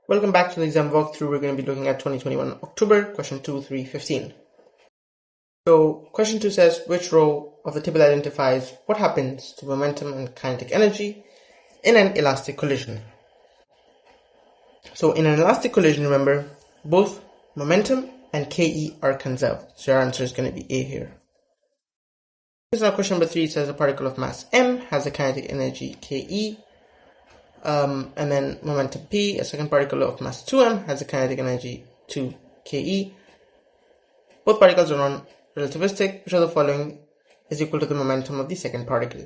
Welcome back to the exam walkthrough. We're going to be looking at 2021 October, question 2, 3, 15. So question 2 says, which row of the table identifies what happens to momentum and kinetic energy in an elastic collision? So in an elastic collision, remember, both momentum and Ke are conserved. So your answer is going to be A here. Here's now question number 3. It says a particle of mass m has a kinetic energy Ke, and then momentum p. A second particle of mass 2m has a kinetic energy 2ke. Both particles are non-relativistic. Which of the following is equal to the momentum of the second particle?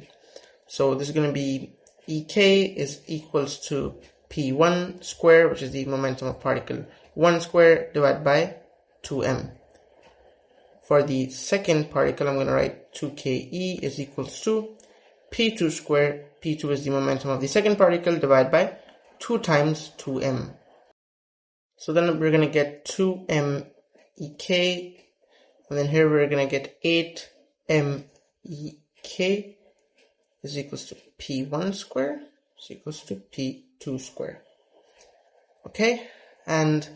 So this is going to be Ek is equals to p1 square, which is the momentum of particle 1 square, divided by 2m. For the second particle, I'm going to write 2ke is equals to p2 square. P2 is the momentum of the second particle, divided by 2 times 2m. So then we're going to get 2m Ek, and then here we're going to get 8m Ek is equals to p1 square is equals to p2 square. Okay, and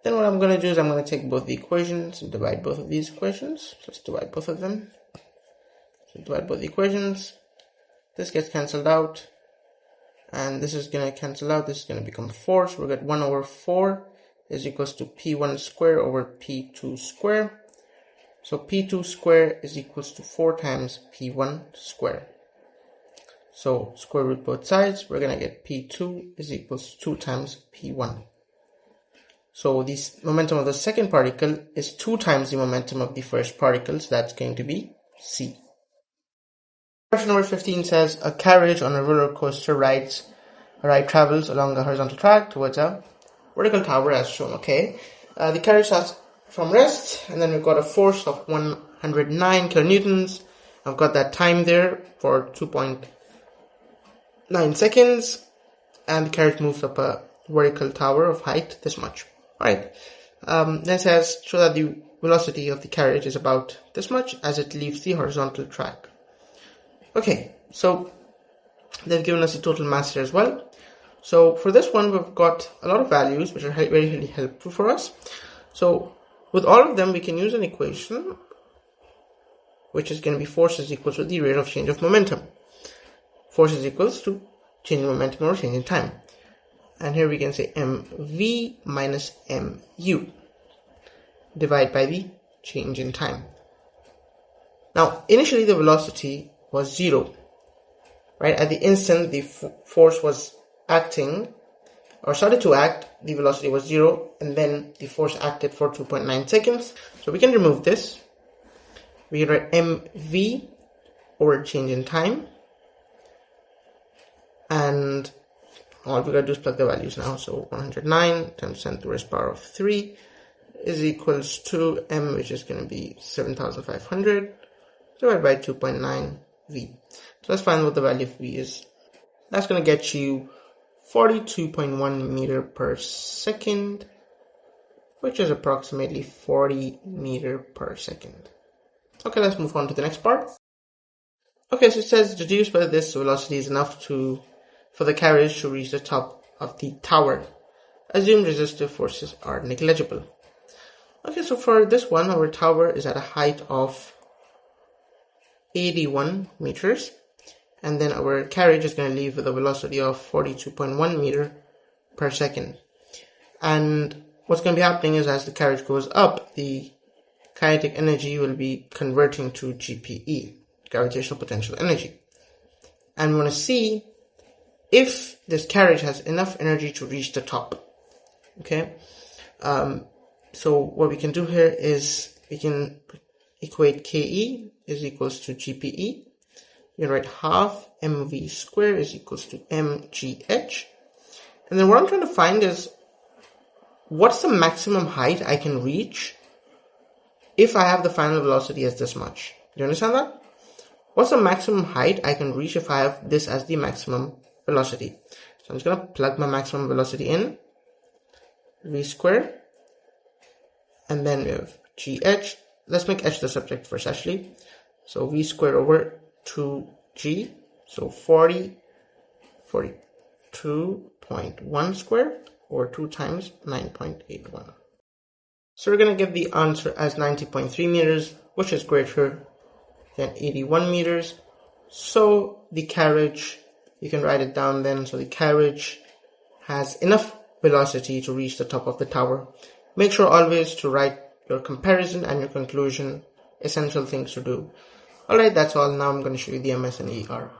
then what I'm going to do is I'm going to take both the equations and divide both of these equations. So let's divide both of them. So divide both the equations. This gets cancelled out, and this is going to cancel out. This is going to become 4, so we'll get 1 over 4 is equals to p1 square over p2 square. So p2 square is equals to 4 times p1 square. So square root both sides, we're going to get p2 is equals to 2 times p1. So this momentum of the second particle is 2 times the momentum of the first particle, so that's going to be C. Question number 15 says, a carriage on a roller coaster ride travels along a horizontal track towards a vertical tower as shown. Okay, the carriage starts from rest, and then we've got a force of 109 kilonewtons. I've got that time there for 2.9 seconds, and the carriage moves up a vertical tower of height this much. Alright, then it says, show that the velocity of the carriage is about this much as it leaves the horizontal track. Okay, so they've given us the total mass here as well. So for this one, we've got a lot of values which are very helpful for us. So with all of them, we can use an equation which is going to be force is equals to the rate of change of momentum. Force is equals to change in momentum or change in time. And here we can say mv minus mu divided by the change in time. Now, initially the velocity was 0, right? At the instant the force was acting or started to act, the velocity was 0, and then the force acted for 2.9 seconds. So we can remove this. We can write mv over change in time, and all we gotta do is plug the values now. So 109 times 10 to the raised power of 3 is equals to m, which is going to be 7,500 divided by 2.9 v. So let's find what the value of v is. That's going to get you 42.1 meter per second, which is approximately 40 meter per second. Okay, let's move on to the next part. Okay, so it says deduce whether this velocity is enough for the carriage to reach the top of the tower. Assume resistive forces are negligible. Okay, so for this one, our tower is at a height of 81 meters, and then our carriage is going to leave with a velocity of 42.1 meter per second. And what's going to be happening is as the carriage goes up, the kinetic energy will be converting to GPE, gravitational potential energy. And we want to see if this carriage has enough energy to reach the top. Okay, so what we can do here is we can equate Ke is equals to GPE. You can write half mv square is equals to mgh. And then what I'm trying to find is what's the maximum height I can reach if I have the final velocity as this much. Do you understand that? What's the maximum height I can reach if I have this as the maximum velocity? So I'm just going to plug my maximum velocity in, v square, and then we have gh. Let's make h the subject first actually. So v squared over 2g, so 42.1 square or 2 times 9.81. So we're going to get the answer as 90.3 meters, which is greater than 81 meters. So the carriage, you can write it down then. So the carriage has enough velocity to reach the top of the tower. Make sure always to write your comparison and your conclusion, essential things to do. Alright, that's all. Now I'm going to show you the MS and ER.